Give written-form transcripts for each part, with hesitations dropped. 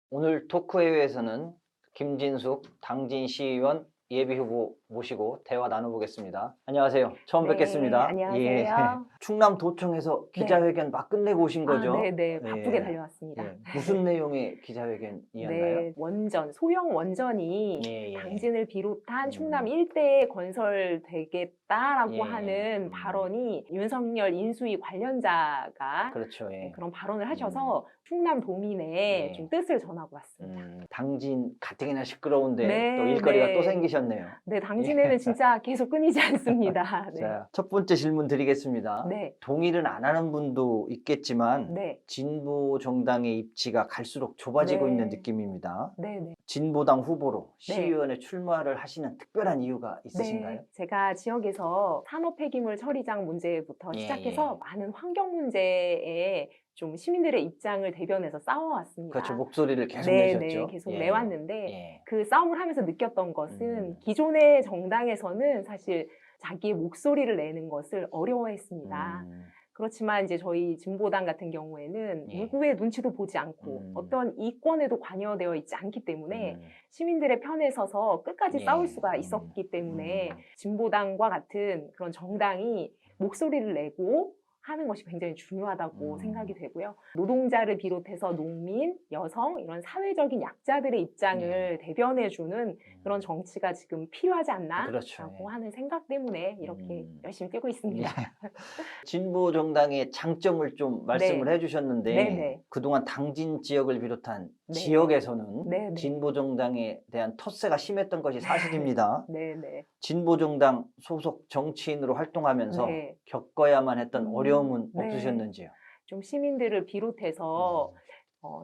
오늘 토크회의에서는 김진숙 당진 시의원 예비후보 모시고 대화 나눠보겠습니다. 안녕하세요. 처음 네, 뵙겠습니다. 예. 안녕하세요. 충남도청에서 네. 기자회견 막 끝내고 오신 거죠? 네네. 바쁘게 예. 달려왔습니다. 예. 무슨 내용의 기자회견이었나요? 네, 원전, 소형 원전이 예, 예. 당진을 비롯한 충남 음. 일대에 건설되겠다라고 예. 하는 발언이 윤석열 인수위 관련자가 그렇죠. 예. 그런 발언을 하셔서 충남 도민의 좀 예. 뜻을 전하고 왔습니다. 당진 가뜩이나 시끄러운데 또 네, 일거리가 또 네. 생기셨네요. 네, 당진에는 진짜 계속 끊이지 않습니다. 네. 자, 첫 번째 질문 드리겠습니다. 네. 동의는 안 하는 분도 있겠지만 네. 진보 정당의 입지가 갈수록 좁아지고 네. 있는 느낌입니다. 네네. 진보당 후보로 네. 시의원에 출마를 하시는 특별한 이유가 있으신가요? 네, 제가 지역에서 산업 폐기물 처리장 문제부터 예, 시작해서 예. 많은 환경 문제에 좀 시민들의 입장을 대변해서 싸워왔습니다. 그렇죠. 목소리를 계속 네, 내셨죠. 계속 예. 내왔는데 예. 그 싸움을 하면서 느꼈던 것은 음. 기존의 정당에서는 사실 자기의 목소리를 내는 것을 어려워했습니다. 그렇지만 이제 저희 진보당 같은 경우에는 예. 누구의 눈치도 보지 않고 어떤 이권에도 관여되어 있지 않기 때문에 시민들의 편에 서서 끝까지 예. 싸울 수가 있었기 때문에 진보당과 같은 그런 정당이 목소리를 내고 하는 것이 굉장히 중요하다고 생각이 되고요. 노동자를 비롯해서 농민, 여성 이런 사회적인 약자들의 입장을 대변해주는 그런 정치가 지금 필요하지 않나라고 그렇죠. 예. 하는 생각 때문에 이렇게 열심히 뛰고 있습니다. 진보 정당의 장점을 좀 말씀을 네. 해주셨는데 네네. 그동안 당진 지역을 비롯한 네. 지역에서는 네네. 진보 정당에 대한 텃세가 심했던 것이 사실입니다. 네네. 진보 정당 소속 정치인으로 활동하면서 네. 겪어야만 했던 어려움은 네. 없으셨는지요? 좀 시민들을 비롯해서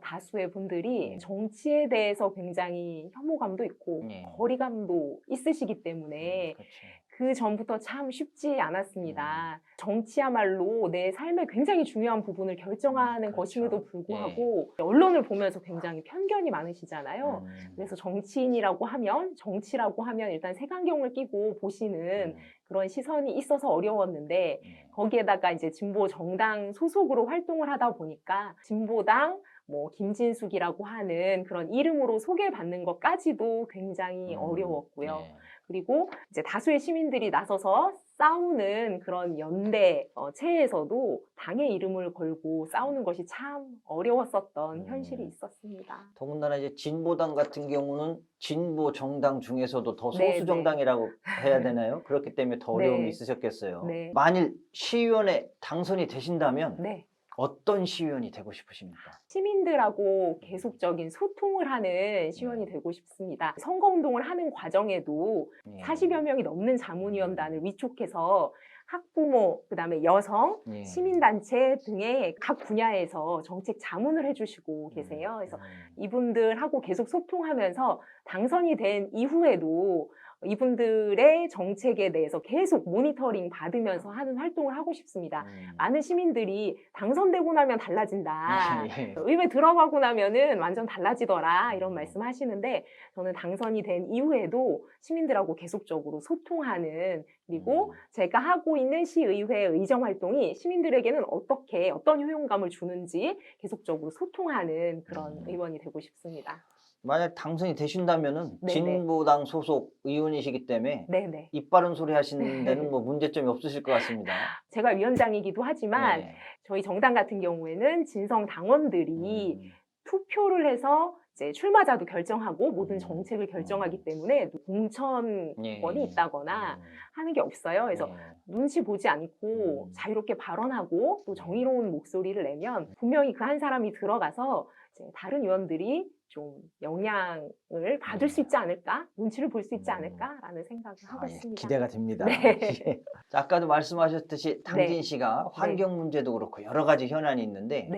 다수의 분들이 네. 정치에 대해서 굉장히 혐오감도 있고 네. 거리감도 있으시기 때문에 그렇죠. 그 전부터 참 쉽지 않았습니다. 정치야말로 내 삶의 굉장히 중요한 부분을 결정하는 그렇죠. 것임에도 불구하고 언론을 보면서 굉장히 편견이 많으시잖아요. 음. 그래서 정치인이라고 하면, 정치라고 하면 일단 색안경을 끼고 보시는 그런 시선이 있어서 어려웠는데 거기에다가 이제 진보 정당 소속으로 활동을 하다 보니까 진보당 뭐 김진숙이라고 하는 그런 이름으로 소개받는 것까지도 굉장히 어려웠고요. 그리고 이제 다수의 시민들이 나서서 싸우는 그런 연대 체에서도 당의 이름을 걸고 싸우는 것이 참 어려웠었던 현실이 있었습니다. 더군다나 이제 진보당 같은 경우는 진보 정당 중에서도 더 네, 소수 네. 정당이라고 해야 되나요? 그렇기 때문에 더 어려움이 네. 있으셨겠어요. 네. 만일 시의원에 당선이 되신다면 네. 어떤 시의원이 되고 싶으십니까? 시민들하고 계속적인 소통을 하는 시의원이 되고 싶습니다. 선거운동을 하는 과정에도 40여 명이 넘는 자문위원단을 위촉해서 학부모, 그다음에 여성, 시민단체 등의 각 분야에서 정책 자문을 해주시고 계세요. 그래서 이분들하고 계속 소통하면서 당선이 된 이후에도 이분들의 정책에 대해서 계속 모니터링 받으면서 하는 활동을 하고 싶습니다. 많은 시민들이 당선되고 나면 달라진다. 의회 들어가고 나면은 완전 달라지더라. 이런 말씀 하시는데 저는 당선이 된 이후에도 시민들하고 계속적으로 소통하는 그리고 제가 하고 있는 시의회 의정 활동이 시민들에게는 어떤 효용감을 주는지 계속적으로 소통하는 그런 의원이 되고 싶습니다. 만약 당선이 되신다면은 네네. 진보당 소속 의원이시기 때문에 네네. 입 바른 소리 하시는 데는 뭐 문제점이 없으실 것 같습니다. 제가 위원장이기도 하지만 저희 정당 같은 경우에는 진성 당원들이 투표를 해서 이제 출마자도 결정하고 모든 정책을 결정하기 때문에 공천권이 있다거나 하는 게 없어요. 그래서 눈치 보지 않고 자유롭게 발언하고 또 정의로운 목소리를 내면 분명히 그 한 사람이 들어가서 이제 다른 의원들이 좀 영향을 받을 수 있지 않을까? 눈치를 볼 수 있지 않을까라는 생각을 하고 있습니다. 기대가 됩니다. 네. 자, 아까도 말씀하셨듯이 당진시가 환경 문제도 그렇고 여러 가지 현안이 있는데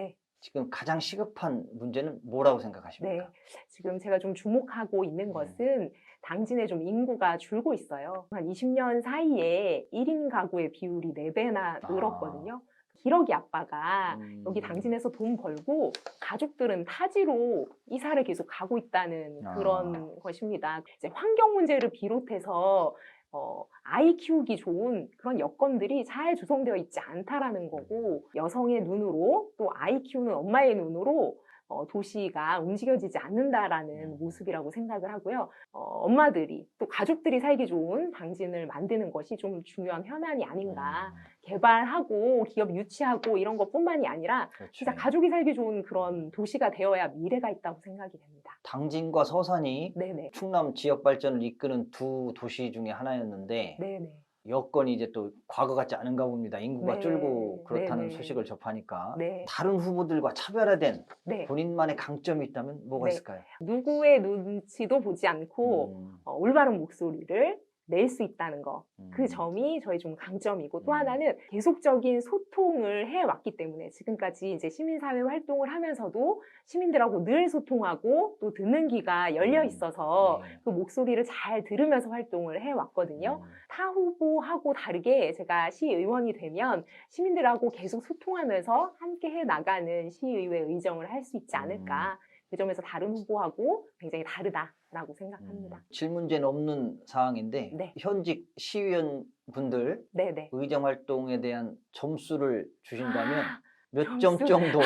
지금 가장 시급한 문제는 뭐라고 생각하십니까? 네, 지금 제가 좀 주목하고 있는 것은 당진에 좀 인구가 줄고 있어요. 한 20년 사이에 1인 가구의 비율이 4배나 늘었거든요. 기러기 아빠가 여기 당진에서 돈 벌고 가족들은 타지로 이사를 계속 가고 있다는 그런 것입니다. 이제 환경 문제를 비롯해서 아이 키우기 좋은 그런 여건들이 잘 조성되어 있지 않다라는 거고 여성의 눈으로 또 아이 키우는 엄마의 눈으로 도시가 움직여지지 않는다라는 모습이라고 생각을 하고요. 엄마들이 또 가족들이 살기 좋은 당진을 만드는 것이 좀 중요한 현안이 아닌가. 개발하고 기업 유치하고 이런 것뿐만이 아니라 그렇죠. 진짜 가족이 살기 좋은 그런 도시가 되어야 미래가 있다고 생각이 됩니다. 당진과 서산이 네네. 충남 지역 발전을 이끄는 두 도시 중에 하나였는데 네네. 여건이 이제 또 과거 같지 않은가 봅니다. 인구가 네. 줄고 그렇다는 네네. 소식을 접하니까 네. 다른 후보들과 차별화된 네. 본인만의 강점이 있다면 뭐가 네. 있을까요? 누구의 눈치도 보지 않고 올바른 목소리를 낼 수 있다는 거. 그 점이 저희 좀 강점이고 또 하나는 계속적인 소통을 해왔기 때문에 지금까지 이제 시민사회 활동을 하면서도 시민들하고 늘 소통하고 또 듣는 귀가 열려 있어서 네. 그 목소리를 잘 들으면서 활동을 해왔거든요. 타 후보하고 다르게 제가 시의원이 되면 시민들하고 계속 소통하면서 함께 해 나가는 시의회 의정을 할 수 있지 않을까. 그 점에서 다른 후보하고 굉장히 다르다라고 생각합니다. 질문제는 없는 사항인데 네. 현직 시의원 분들 네네. 의정 활동에 대한 점수를 주신다면 몇 점수. 점 정도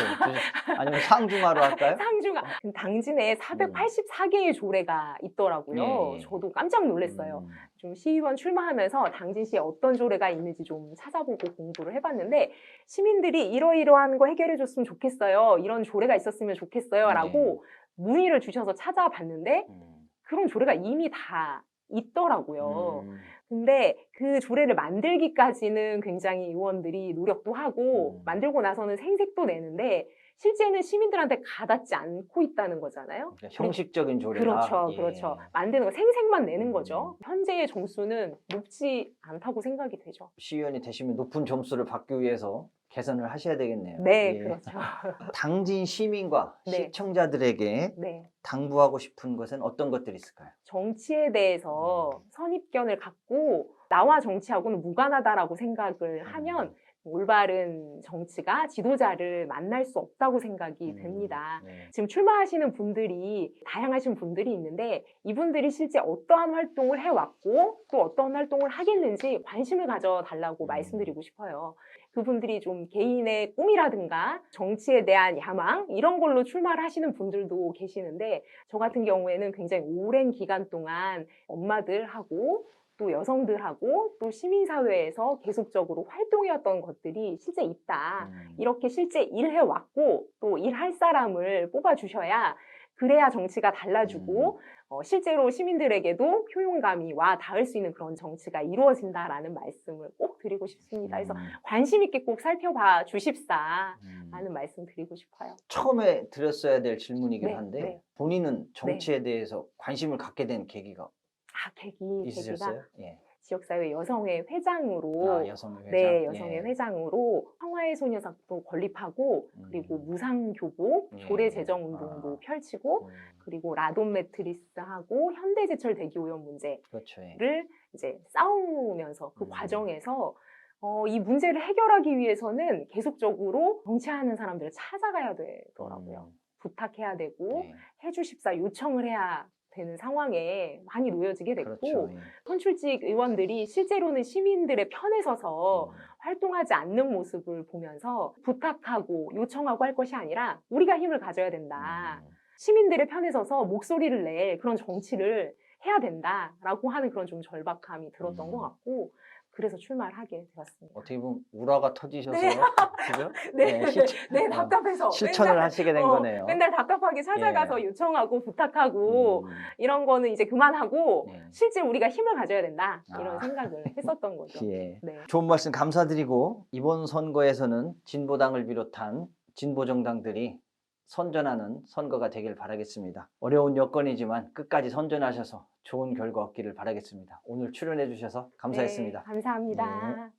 아니면 상중하로 할까요? 상중하. 당진에 484개의 조례가 있더라고요. 예. 저도 깜짝 놀랐어요. 좀 시의원 출마하면서 당진시에 어떤 조례가 있는지 좀 찾아보고 공부를 해봤는데 시민들이 이러이러한 거 해결해 줬으면 좋겠어요. 이런 조례가 있었으면 좋겠어요. 라고 문의를 주셔서 찾아봤는데 그런 조례가 이미 다 있더라고요. 근데 그 조례를 만들기까지는 굉장히 의원들이 노력도 하고 만들고 나서는 생색도 내는데 실제는 시민들한테 가닿지 않고 있다는 거잖아요. 그러니까 형식적인 조례다. 그렇죠, 예. 그렇죠. 만드는 거 생색만 내는 거죠. 현재의 점수는 높지 않다고 생각이 되죠. 시의원이 되시면 높은 점수를 받기 위해서 개선을 하셔야 되겠네요. 네, 예. 그렇죠. 당진 시민과 네. 시청자들에게 네. 당부하고 싶은 것은 어떤 것들이 있을까요? 정치에 대해서 선입견을 갖고 나와 정치하고는 무관하다라고 생각을 하면 올바른 정치가 지도자를 만날 수 없다고 생각이 됩니다. 네. 지금 출마하시는 분들이 다양하신 분들이 있는데 이분들이 실제 어떠한 활동을 해왔고 또 어떠한 활동을 하겠는지 관심을 가져달라고 말씀드리고 싶어요. 그분들이 좀 개인의 꿈이라든가 정치에 대한 야망 이런 걸로 출마를 하시는 분들도 계시는데 저 같은 경우에는 굉장히 오랜 기간 동안 엄마들하고 또 여성들하고 또 시민사회에서 계속적으로 활동해왔던 것들이 실제 있다. 이렇게 실제 일해왔고 또 일할 사람을 뽑아주셔야 그래야 정치가 달라지고 실제로 시민들에게도 효용감이 와 닿을 수 있는 그런 정치가 이루어진다라는 말씀을 꼭 드리고 싶습니다. 그래서 관심 있게 꼭 살펴봐 주십사 하는 말씀 드리고 싶어요. 처음에 드렸어야 될 질문이긴 네, 한데 네. 본인은 정치에 대해서 관심을 갖게 된 계기가 계기가 계기가 예. 지역사회 여성회 회장으로 여성회 회장. 네, 여성회 예. 회장으로 평화의 소녀상도 건립하고 그리고 무상교복 조례 제정 운동도 펼치고 그리고 라돈 매트리스하고 현대제철 대기오염 문제를 그렇죠. 예. 이제 싸우면서 그 과정에서 이 문제를 해결하기 위해서는 계속적으로 정치하는 사람들을 찾아가야 되더라고요. 부탁해야 되고 예. 해주십사 요청을 해야 되는 상황에 많이 놓여지게 됐고 그렇죠. 예. 선출직 의원들이 실제로는 시민들의 편에 서서 활동하지 않는 모습을 보면서 부탁하고 요청하고 할 것이 아니라 우리가 힘을 가져야 된다. 시민들의 편에 서서 목소리를 낼 그런 정치를 해야 된다라고 하는 그런 좀 절박함이 들었던 것 같고 그래서 출마를 하게 되었습니다. 어떻게 보면 우라가 터지셔서 네. 그죠? 네, 네, 답답해서 실천을 맨날, 하시게 된 거네요. 맨날 답답하게 찾아가서 예. 요청하고 부탁하고 이런 거는 이제 그만하고 예. 실제 우리가 힘을 가져야 된다 이런 생각을 했었던 거죠. 예. 네. 좋은 말씀 감사드리고 이번 선거에서는 진보당을 비롯한 진보 정당들이 선전하는 선거가 되길 바라겠습니다. 어려운 여건이지만 끝까지 선전하셔서 좋은 결과 얻기를 바라겠습니다. 오늘 출연해 주셔서 감사했습니다. 네, 감사합니다. 네.